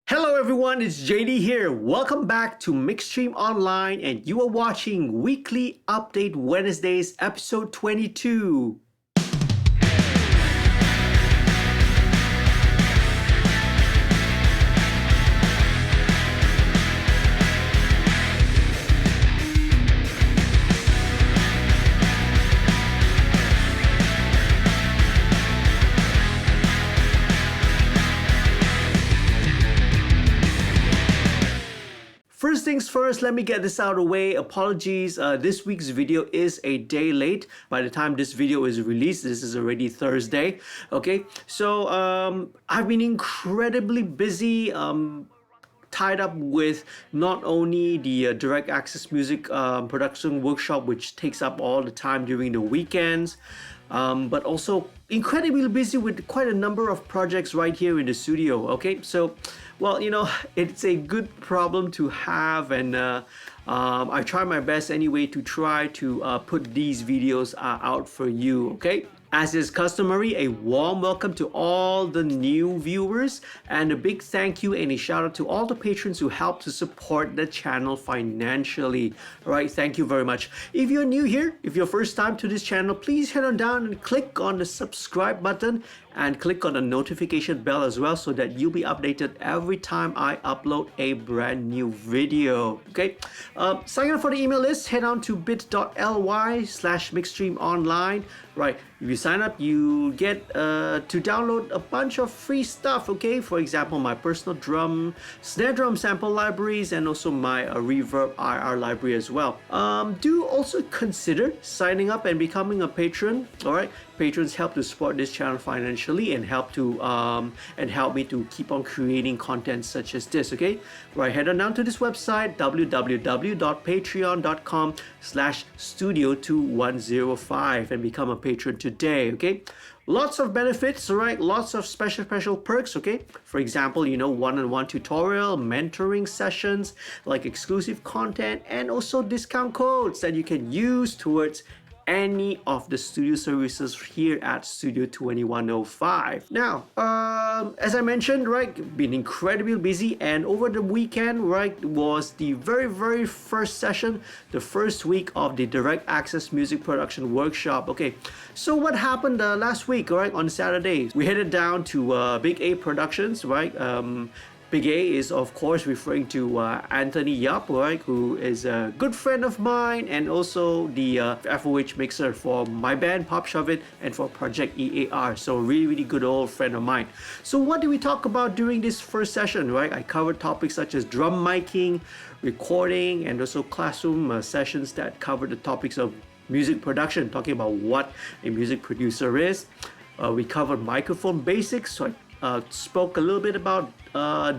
Hello everyone, it's JD here. Welcome back to MixStream Online and you are watching Weekly Update Wednesdays episode 22. First things first, let me get this out of the way. Apologies, this week's video is a day late. By the time this video is released, this is already Thursday. Okay, so I've been incredibly busy. Tied up with not only the direct access music production workshop, which takes up all the time during the weekends, but also incredibly busy with quite a number of projects right here in the studio. Okay, so well, you know, it's a good problem to have, and I try my best anyway to try to put these videos out for you. Okay, as is customary, a warm welcome to all the new viewers and a big thank you and a shout out to all the patrons who help to support the channel financially. All right, thank you very much. If you're new here, if you're first time to this channel, please head on down and click on the subscribe button and click on the notification bell as well so that you'll be updated every time I upload a brand new video. Okay, sign up for the email list, head on to bit.ly/mixstreamonline. Right, if you sign up, you get to download a bunch of free stuff. Okay, for example, my personal snare drum sample libraries and also my reverb IR library as well. Do also consider signing up and becoming a patron. All right, patrons help to support this channel financially and help me to keep on creating content such as this. Okay, right, head on down to this website www.patreon.com/studio2105 and become a patron today. Okay, lots of benefits, all right, lots of special perks. Okay, for example, you know, one-on-one tutorial, mentoring sessions, like exclusive content, and also discount codes that you can use towards any of the studio services here at Studio 2105. Now, as I mentioned, right, been incredibly busy, and over the weekend, right, was the very first session, the first week of the direct access music production workshop. Okay, so what happened last week, right, on Saturday? We headed down to Big A Productions, right? Big A is of course referring to Anthony Yap, right, who is a good friend of mine and also the FOH mixer for my band Pop Shove It and for Project EAR. So really good old friend of mine. So what did we talk about during this first session, right? I covered topics such as drum miking, recording, and also classroom sessions that covered the topics of music production, talking about what a music producer is. We covered microphone basics, so I spoke a little bit about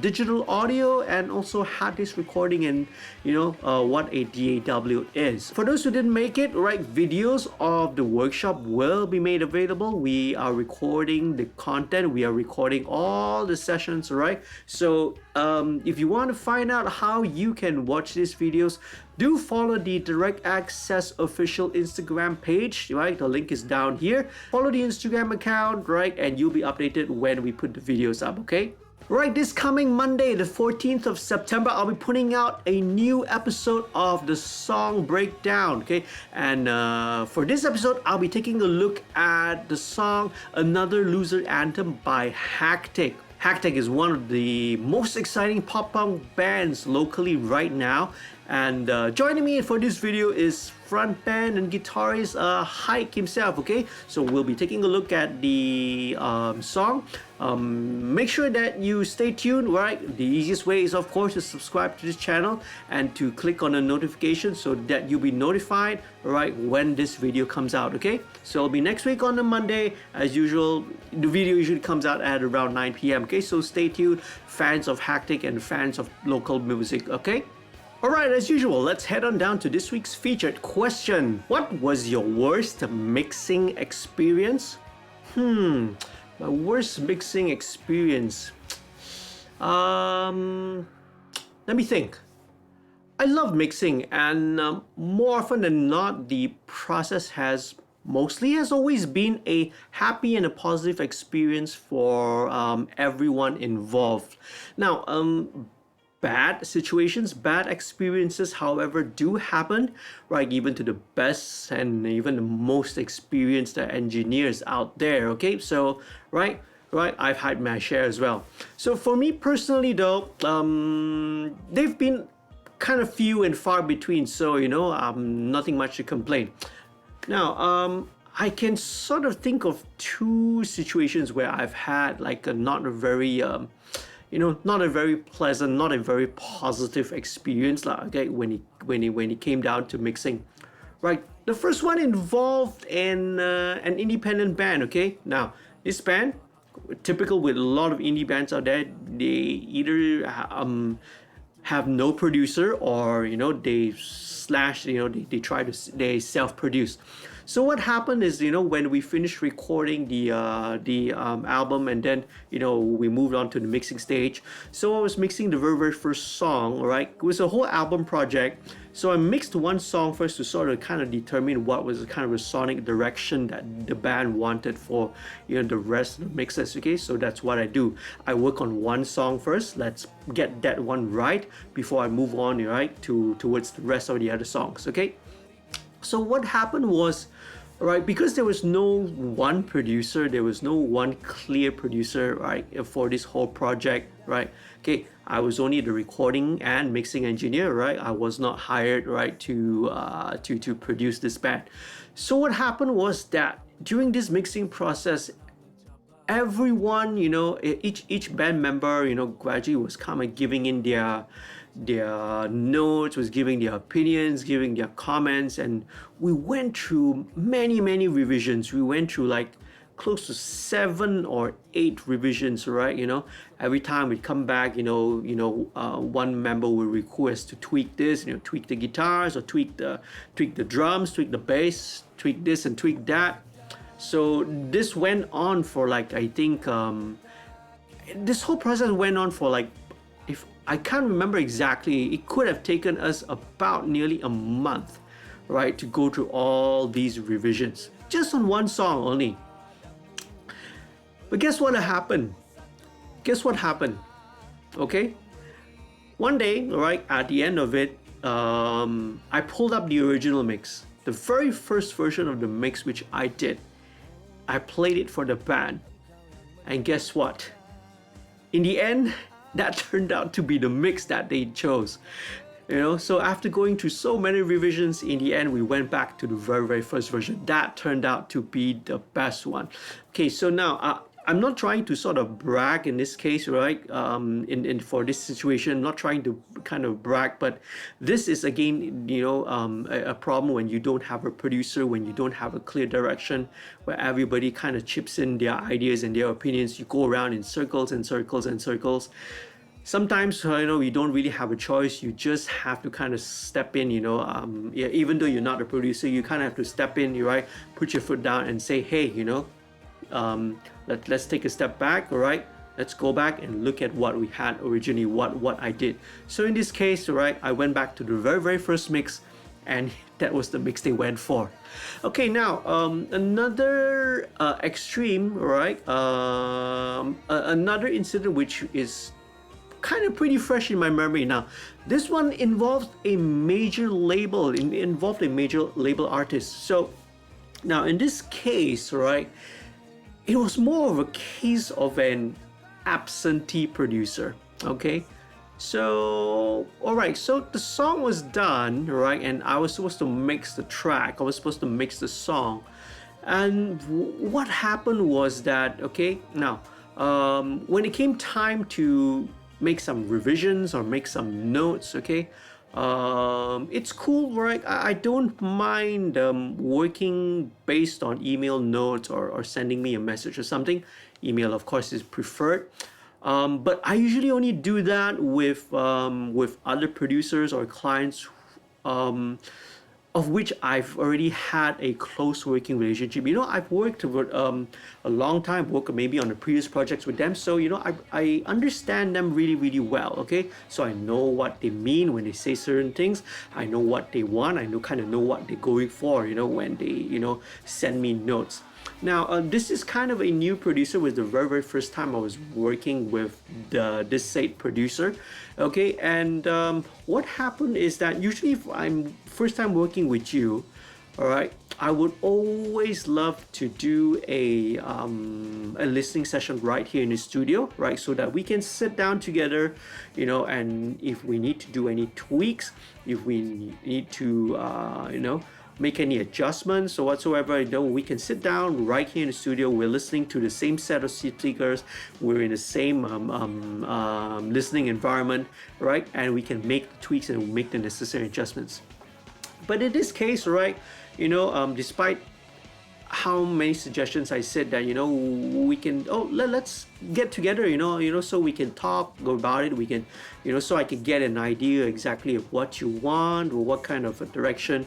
digital audio and also hard disk recording and, you know, what a DAW is. For those who didn't make it, right, videos of the workshop will be made available. We are recording the content, we are recording all the sessions, right? So if you want to find out how you can watch these videos, do follow the Direct Access official Instagram page, right? The link is down here. Follow the Instagram account, right? And you'll be updated when we put the videos up, okay? Right, this coming Monday, the 14th of September, I'll be putting out a new episode of the song breakdown, okay? And for this episode, I'll be taking a look at the song Another Loser Anthem by Hactic. Hactic is one of the most exciting pop punk bands locally right now. And joining me for this video is frontman and guitarist Hike himself, okay? So we'll be taking a look at the song. Make sure that you stay tuned, right? The easiest way is, of course, to subscribe to this channel and to click on the notification so that you'll be notified, right, when this video comes out, okay? So it'll be next week on the Monday. As usual, the video usually comes out at around 9 p.m., okay? So stay tuned, fans of Hactic and fans of local music, okay? Alright, as usual, let's head on down to this week's featured question. What was your worst mixing experience? My worst mixing experience. Let me think. I love mixing, and more often than not, the process has mostly has always been a happy and a positive experience for everyone involved. Now, bad situations, bad experiences, however, do happen, right? Even to the best and even the most experienced engineers out there, okay? So, right, I've had my share as well. So, for me personally, though, they've been kind of few and far between, so, nothing much to complain. Now, I can sort of think of two situations where I've had like a not a very not a very pleasant, not a very positive experience lah. Okay, when it came down to mixing, right? The first one involved an independent band. Okay, now this band, typical with a lot of indie bands out there, they either have no producer, or they slash, they self-produce. So what happened is, when we finished recording the album, and then we moved on to the mixing stage. So I was mixing the very first song. All right, it was a whole album project. So I mixed one song first to sort of kind of determine what was the kind of a sonic direction that the band wanted for the rest of the mixes. Okay, so that's what I do. I work on one song first. Let's get that one right before I move on, right, towards the rest of the other songs. Okay. So what happened was, right, because there was no one producer, there was no one clear producer, right, for this whole project, right? Okay, I was only the recording and mixing engineer, right? I was not hired, right, to produce this band. So what happened was that during this mixing process, everyone, each band member, gradually was kind of giving in their notes, was giving their opinions, giving their comments, and we went through many revisions. We went through like close to 7 or 8 revisions, right? Every time we come back, one member will request to tweak this, tweak the guitars, or tweak the drums, tweak the bass, tweak this and tweak that. So this went on for like, I think this whole process went on for like, if I can't remember exactly, it could have taken us about nearly a month, right, to go through all these revisions just on one song only. But guess what happened? Okay, one day, right, at the end of it, I pulled up the original mix, the very first version of the mix which I did. I played it for the band, and guess what? In the end, that turned out to be the mix that they chose. So after going through so many revisions, in the end we went back to the very first version. That turned out to be the best one. Okay, so now I'm not trying to sort of brag in this case, right? In for this situation, I'm not trying to kind of brag, but this is again, a problem when you don't have a producer, when you don't have a clear direction, where everybody kind of chips in their ideas and their opinions. You go around in circles and circles and circles. Sometimes, you don't really have a choice. You just have to kind of step in, even though you're not a producer, you kind of have to step in, right? Put your foot down and say, hey, let's take a step back, all right? Let's go back and look at what we had originally, what I did. So in this case, right, I went back to the very first mix, and that was the mix they went for. Okay, now another extreme, right? Another incident which is kind of pretty fresh in my memory now. This one involved a major label, involved a major label artist. So now in this case, right, it was more of a case of an absentee producer. Okay, so all right, so the song was done, right, and I was supposed to mix the track. I was supposed to mix the song, and what happened was that, okay, now when it came time to make some revisions or make some notes, okay, it's cool, right? I don't mind working based on email notes, or sending me a message or something. Email, of course, is preferred. But I usually only do that with other producers or clients of which I've already had a close working relationship. I've worked for a long time, worked maybe on the previous projects with them. So, I understand them really, really well. Okay. So I know what they mean when they say certain things. I know what they want. I kind of know what they're going for, when they, send me notes. Now, this is kind of a new producer. It was the very, very first time I was working with this said producer. Okay, and what happened is that usually if I'm first time working with you, all right, I would always love to do a listening session right here in the studio, right, so that we can sit down together, and if we need to do any tweaks, if we need to, make any adjustments or whatsoever, we can sit down right here in the studio. We're listening to the same set of speakers. We're in the same listening environment, right? And we can make the tweaks and make the necessary adjustments. But in this case, right, despite how many suggestions I said that we can let's get together so we can talk about it, we can so I can get an idea exactly of what you want or what kind of a direction,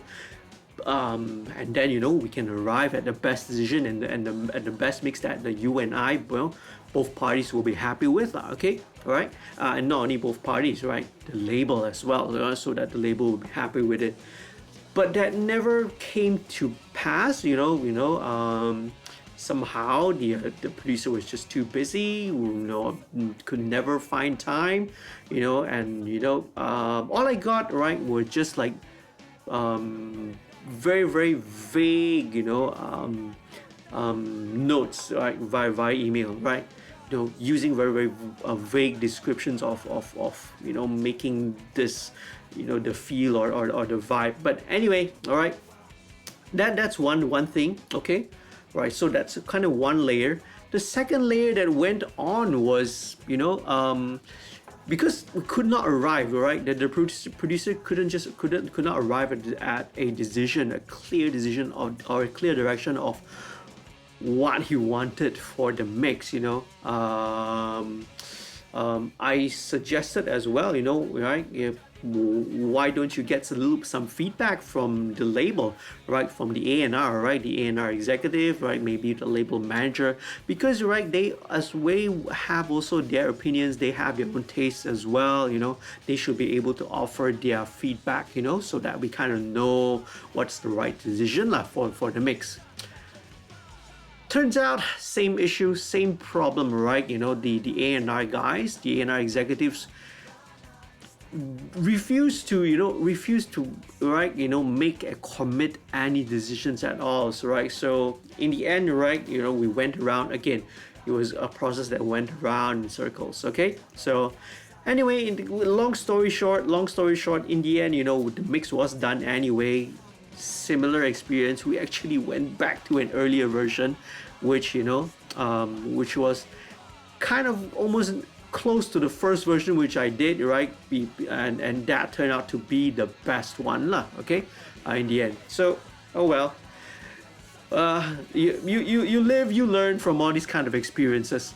and then we can arrive at the best decision and the best mix that you and I, both parties will be happy with, okay, all right, and not only both parties, right, the label as well, so that the label will be happy with it. But that never came to pass, somehow the producer was just too busy, could never find time, and all I got, right, were just like very, very vague, notes, right, via email, right, using very, very vague descriptions of making this, the feel or the vibe. But anyway, all right, that's one thing, okay, right. So that's kind of one layer. The second layer that went on was, because we could not arrive, right? That the producer could not arrive at a decision, a clear decision or a clear direction of what he wanted for the mix. I suggested as well, right? Why don't you get some feedback from the label, right, from the A&R, right, the A&R executive, right, maybe the label manager, because, right, they as well have also their opinions, they have their own tastes as well, they should be able to offer their feedback, so that we kind of know what's the right decision for the mix. Turns out, same issue, same problem, right? The A&R guys, the A&R executives refuse to right, make a commit any decisions at all. So, right, so in the end, right, we went around again. It was a process that went around in circles. Okay, so anyway, long story short, in the end, the mix was done anyway. Similar experience. We actually went back to an earlier version, which which was kind of almost close to the first version which I did, right, and that turned out to be the best one lah, okay, in the end. So oh well, you live, you learn from all these kind of experiences.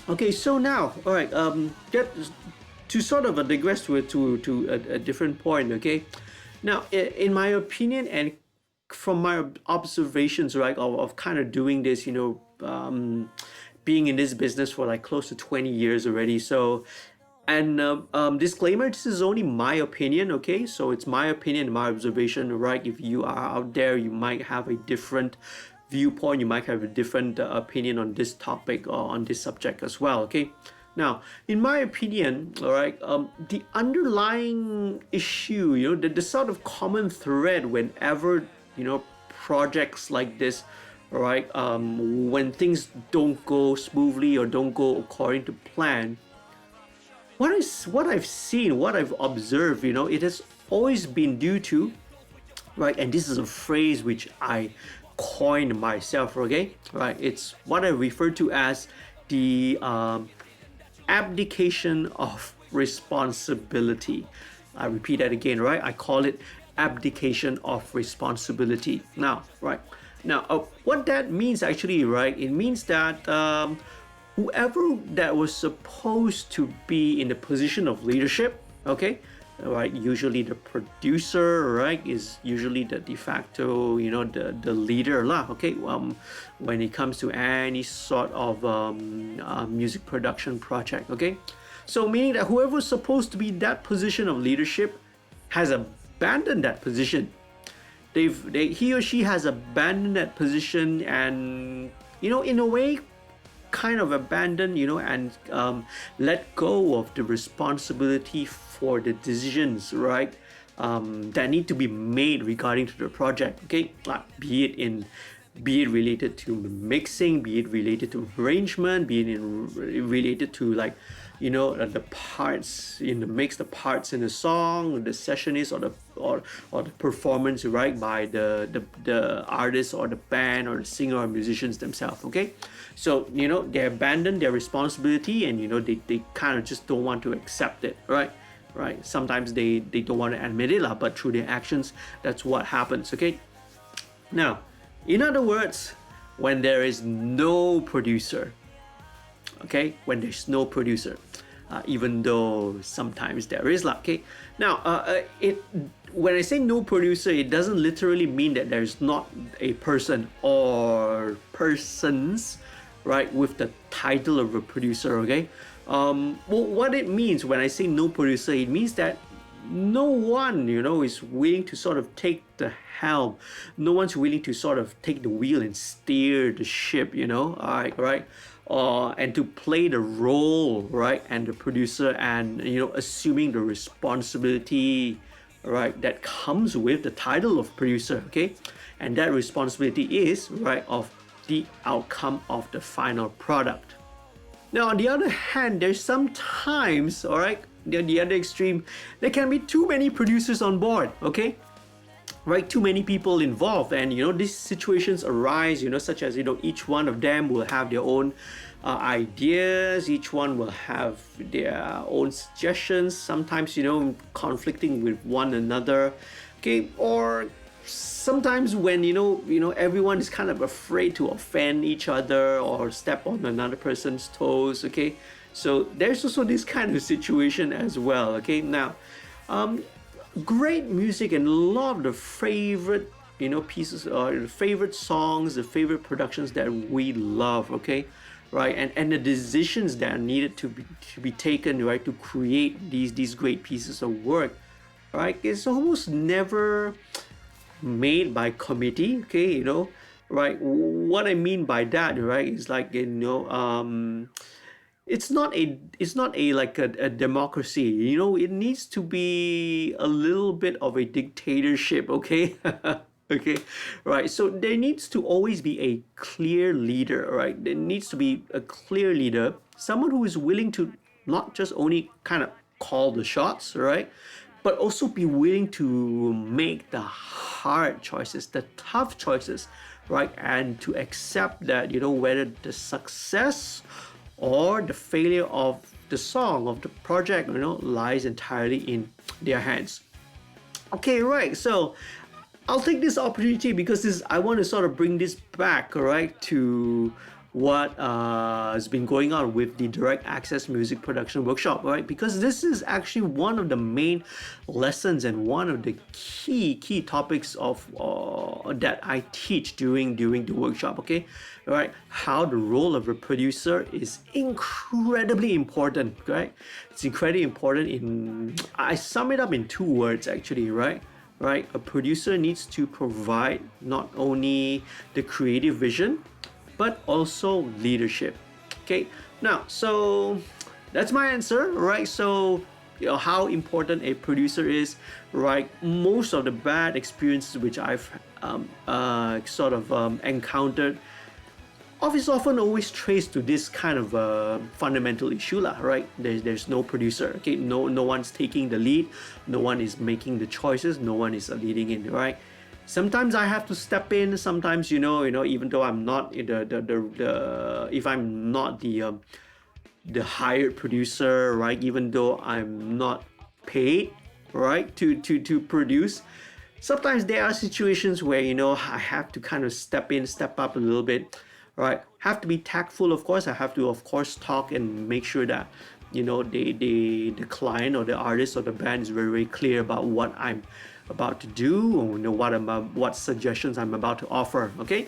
Okay, so now, all right, get to sort of digress to a different point. Okay, now in my opinion and from my observations, right, of kind of doing this, being in this business for like close to 20 years already. So, and disclaimer, this is only my opinion, okay? So it's my opinion, my observation, right? If you are out there, you might have a different viewpoint, you might have a different opinion on this topic or on this subject as well, okay? Now, in my opinion, all right, the underlying issue, the sort of common thread whenever, projects like this, all right, when things don't go smoothly or don't go according to plan, what I've seen, what I've observed, it has always been due to, right, and this is a phrase which I coined myself, okay, right, it's what I refer to as the abdication of responsibility. I repeat that again, right? I call it abdication of responsibility. Now, right, now what that means actually, right, it means that whoever that was supposed to be in the position of leadership, okay, right? Usually the producer, right, is usually the de facto, the leader lah, okay, when it comes to any sort of music production project, okay? So meaning that whoever's supposed to be that position of leadership has abandoned that position. He or she has abandoned that position, and in a way kind of abandoned, and let go of the responsibility for the decisions, right, that need to be made regarding to the project, okay, be it related to mixing, be it related to arrangement, be it related to the parts in the mix, the parts in the song, the sessionist, or the performance, right, by the artist or the band or the singer or musicians themselves, okay? So they abandon their responsibility, and they kind of just don't want to accept it, right? Sometimes they don't want to admit it lah, but through their actions, that's what happens, okay? Now, in other words, when there is no producer, okay, when there's no producer, even though sometimes there is lah, okay? Now, when I say no producer, it doesn't literally mean that there's not a person or persons, right, with the title of a producer, okay? Well, what it means when I say no producer, it means that no one, is willing to sort of take the helm. No one's willing to sort of take the wheel and steer the ship, right? And to play the role, right, and the producer, and assuming the responsibility, right, that comes with the title of producer, okay? And that responsibility is, right, of the outcome of the final product. Now, on the other hand, there's sometimes, all right, the other extreme, there can be too many producers on board, okay? Right, too many people involved, and these situations arise, such as each one of them will have their own ideas, each one will have their own suggestions, sometimes conflicting with one another, okay? Or sometimes when everyone is kind of afraid to offend each other or step on another person's toes, okay? So there's also this kind of situation as well, okay? Now, great music and a lot of the favorite pieces or the favorite songs, the favorite productions that we love, okay, right, and the decisions that are needed to be taken, right, to create these great pieces of work, right, it's almost never made by committee, okay, right. What I mean by that, right, is like it's not a like a democracy, it needs to be a little bit of a dictatorship, okay? Okay, right, so there needs to always be a clear leader, right? There needs to be a clear leader, someone who is willing to not just only kind of call the shots, right, but also be willing to make the hard choices, the tough choices, right, and to accept that whether the success or the failure of the song, of the project, lies entirely in their hands. Okay, right, so I'll take this opportunity because I want to sort of bring this back, right, to what has been going on with the direct access music production workshop, right? Because this is actually one of the main lessons and one of the key topics of that I teach during the workshop, okay? Right? How the role of a producer is incredibly important, right? It's incredibly important I sum it up in 2 words actually, right? Right? A producer needs to provide not only the creative vision, but also leadership. Okay, now, so that's my answer, right? So, how important a producer is, right? Most of the bad experiences which I've encountered is often always traced to this kind of fundamental issue lah, right? There's no producer, okay? No one's taking the lead, no one is making the choices, no one is leading in, right? Sometimes I have to step in. Sometimes even though I'm not if I'm not the hired producer, right? Even though I'm not paid, right, to produce. Sometimes there are situations where I have to kind of step up a little bit, right? Have to be tactful, of course. I have to, of course, talk and make sure that you know, the client or the artist or the band is very, very clear about what I'm about to do, or you know what suggestions I'm about to offer. Okay,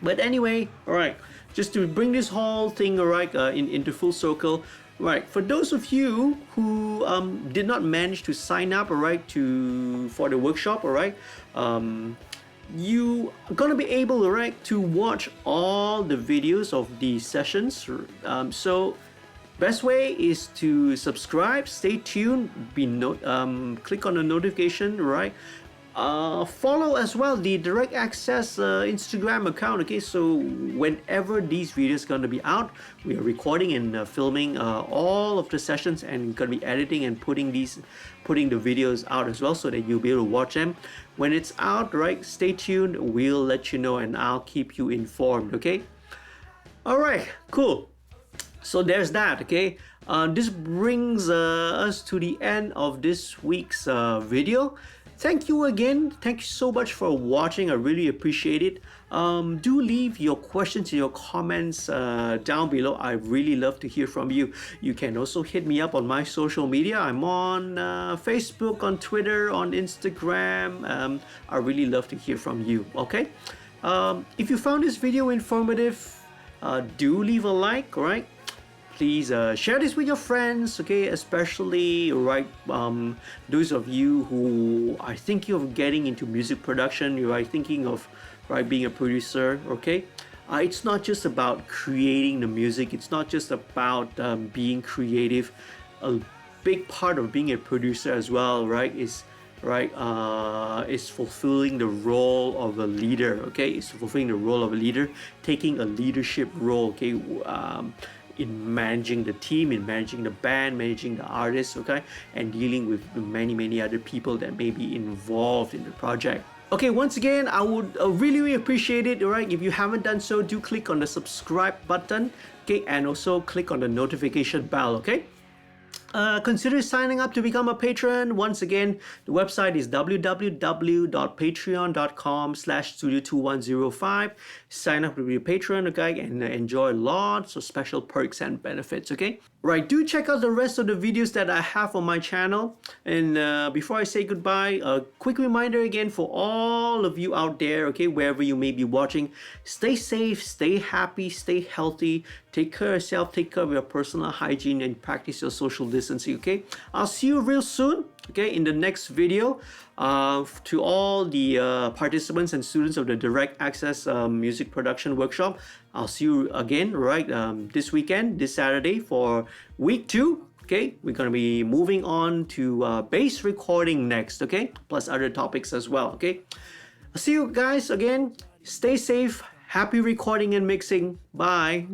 but anyway, all right, just to bring this whole thing, all right, into full circle. Right, for those of you who did not manage to sign up, all right, for the workshop, all right, you are gonna be able, all right, to watch all the videos of the sessions. So best way is to subscribe, stay tuned, click on the notification, right? Follow as well the direct access Instagram account. Okay, so whenever these videos gonna be out, we are recording and filming all of the sessions, and gonna be editing and putting the videos out as well, so that you'll be able to watch them when it's out. Right, stay tuned, we'll let you know and I'll keep you informed. Okay, all right, cool. So there's that. Okay, this brings us to the end of this week's video. Thank you again. Thank you so much for watching. I really appreciate it. Do leave your questions and your comments down below. I really love to hear from you. You can also hit me up on my social media. I'm on Facebook, on Twitter, on Instagram. I really love to hear from you. Okay. If you found this video informative, do leave a like. All right. Please share this with your friends, okay? Especially, right, those of you who are thinking of getting into music production, you are thinking of, right, being a producer, okay? It's not just about creating the music. It's not just about being creative. A big part of being a producer as well, right, is fulfilling the role of a leader, okay? It's fulfilling the role of a leader, taking a leadership role, okay? In managing the team, in managing the band, managing the artists, okay, and dealing with many other people that may be involved in the project. Okay, once again, I would really appreciate it. All right, if you haven't done so, do click on the subscribe button, okay, and also click on the notification bell. Okay. Consider signing up to become a patron. Once again, the website is www.patreon.com/studio2105. Sign up to be a patron, okay, and enjoy lots of special perks and benefits, okay? Right, do check out the rest of the videos that I have on my channel. And before I say goodbye, a quick reminder again for all of you out there, okay, wherever you may be watching, stay safe, stay happy, stay healthy, take care of yourself, take care of your personal hygiene, and practice your social distancing, okay? I'll see you real soon, okay, in the next video. To all the participants and students of the Direct Access Music Production Workshop, I'll see you again, right, this weekend, this Saturday for week 2. Okay, we're going to be moving on to bass recording next, okay, plus other topics as well, okay? I'll see you guys again. Stay safe. Happy recording and mixing. Bye.